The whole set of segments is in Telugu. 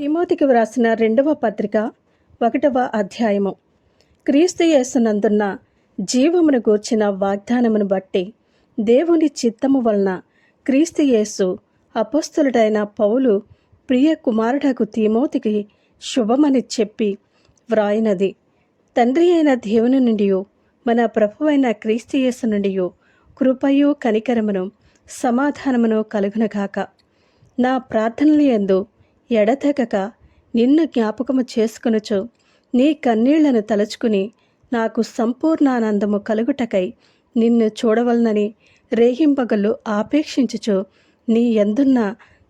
తిమోతికి వ్రాసిన 2వ పత్రిక 1వ అధ్యాయము. క్రీస్తు యేసునందున్న జీవమును గూర్చిన వాగ్దానమును బట్టి దేవుని చిత్తము వలన క్రీస్తు యేసు అపోస్తలుడైన పౌలు ప్రియ కుమారుడకు తిమోతికి శుభమని చెప్పి వ్రాయినది. తండ్రి అయిన దేవుని నుండి మన ప్రభువైన క్రీస్తు యేసు నుండి కృపయు కనికరమును సమాధానమును కలుగునగాక. నా ప్రార్థనల యందు ఎడతెగక నిన్ను జ్ఞాపకము చేసుకొనుచు నీ కన్నీళ్లను తలుచుకుని నాకు సంపూర్ణానందము కలుగుటకై నిన్ను చూడవలనని రేయింబగళ్ళు ఆపేక్షించుచు నీ యందున్న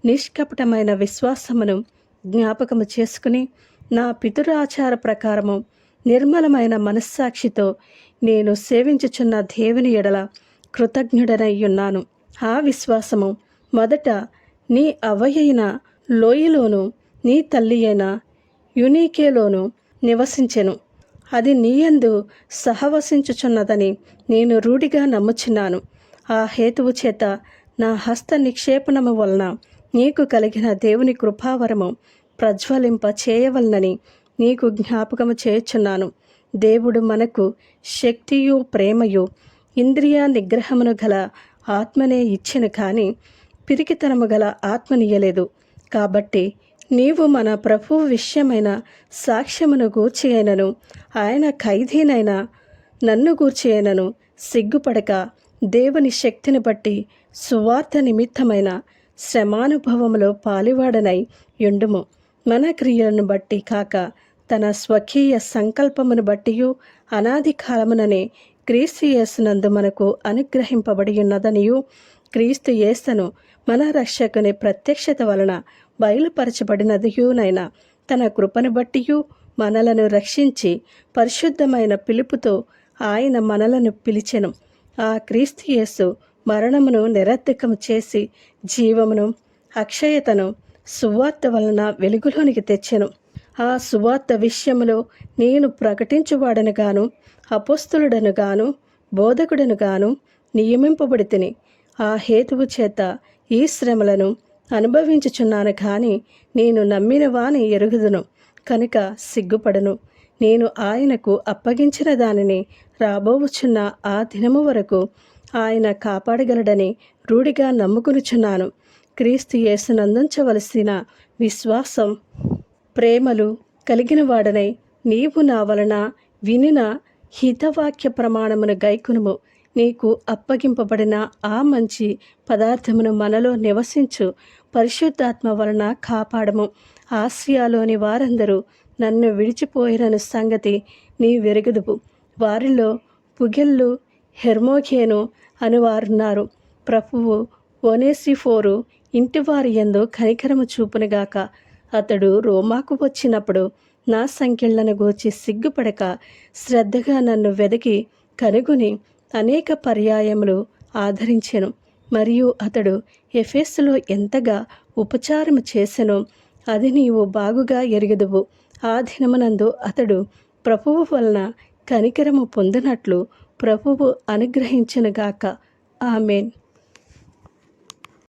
నిష్కపటమైన విశ్వాసమును జ్ఞాపకము చేసుకుని నా పితురాచార ప్రకారము నిర్మలమైన మనస్సాక్షితో నేను సేవించుచున్న దేవుని ఎడల కృతజ్ఞుడనయ్యున్నాను. ఆ విశ్వాసము మొదట నీ అవ్వయైన లోయలోను నీ తల్లి అయిన యునీకేలోను నివసించెను. అది నీయందు సహవసించుచున్నదని నేను రూఢిగా నమ్ముచున్నాను. ఆ హేతువు చేత నా హస్త నిక్షేపణము వలన నీకు కలిగిన దేవుని కృపావరము ప్రజ్వలింప చేయవలనని నీకు జ్ఞాపకము చేయుచున్నాను. దేవుడు మనకు శక్తియు ప్రేమయు ఇంద్రియ నిగ్రహమును గల ఆత్మనే ఇచ్చెను, కానీ పిరికితనము గల ఆత్మనియ్యలేదు. కాబట్టి నీవు మన ప్రభువు విషయమైన సాక్ష్యమును గూర్చి అయినను ఆయన ఖైదీనైన నన్ను గూర్చి అయినను సిగ్గుపడక దేవుని శక్తిని బట్టి సువార్త నిమిత్తమైన శ్రమానుభవములో పాలివాడనై యుండుము. మన క్రియలను బట్టి కాక తన స్వకీయ సంకల్పమును బట్టియు అనాది కాలముననే క్రీస్తు యేసునందు మనకు అనుగ్రహింపబడి ఉన్నదనియు క్రీస్తు యేసును మన రక్షకుని ప్రత్యక్షత వలన బయలుపరచబడినదియునైనా తన కృపను బట్టియు మనలను రక్షించి పరిశుద్ధమైన పిలుపుతో ఆయన మనలను పిలిచెను. ఆ క్రీస్తు యేసు మరణమును నిరర్ధకము చేసి జీవమును అక్షయతను సువార్త వలన వెలుగులోనికి తెచ్చెను. ఆ సువార్త విషయములో నేను ప్రకటించువాడను గాను అపోస్తలుడను గాను బోధకుడను గాను నియమింపబడి తిని ఆ హేతువు చేత ఈ శ్రమలను అనుభవించుచున్నాను, కానీ నేను నమ్మిన వాని ఎరుగుదును కనుక సిగ్గుపడను. నేను ఆయనకు అప్పగించిన దానిని రాబోవుచున్న ఆ దినము వరకు ఆయన కాపాడగలడని రూఢిగా నమ్ముకునుచున్నాను. క్రీస్తు యేసునందుంచవలసిన విశ్వాసం ప్రేమలు కలిగిన వాడనై నీవు నా వలన వినిన హితవాక్య ప్రమాణమును గైకొనుము. నీకు అప్పగింపబడిన ఆ మంచి పదార్థమును మనలో నివసించు పరిశుద్ధాత్మ వలన కాపాడము. ఆసియాలోని వారందరూ నన్ను విడిచిపోయిన సంగతి నీ వెరుగుదువు. వారిలో పుగెల్లు హెర్మోగేను అనువారున్నారు. ప్రభువు ఒనేసిఫోరు ఇంటివారి యందు కనికరము చూపునుగాక. అతడు రోమాకు వచ్చినప్పుడు నా సంఖ్యలను గూర్చి సిగ్గుపడక శ్రద్ధగా నన్ను వెదికి కనుగొని అనేక పర్యాయములు ఆదరించెను. మరియు అతడు ఎఫెసులో ఎంతగా ఉపచారము చేసెనో అది నీవు బాగుగా ఎరుగుదువు. ఆ దినమునందు అతడు ప్రభువు వలన కనికరము పొందినట్లు ప్రభువు అనుగ్రహించునుగాక. ఆమేన్.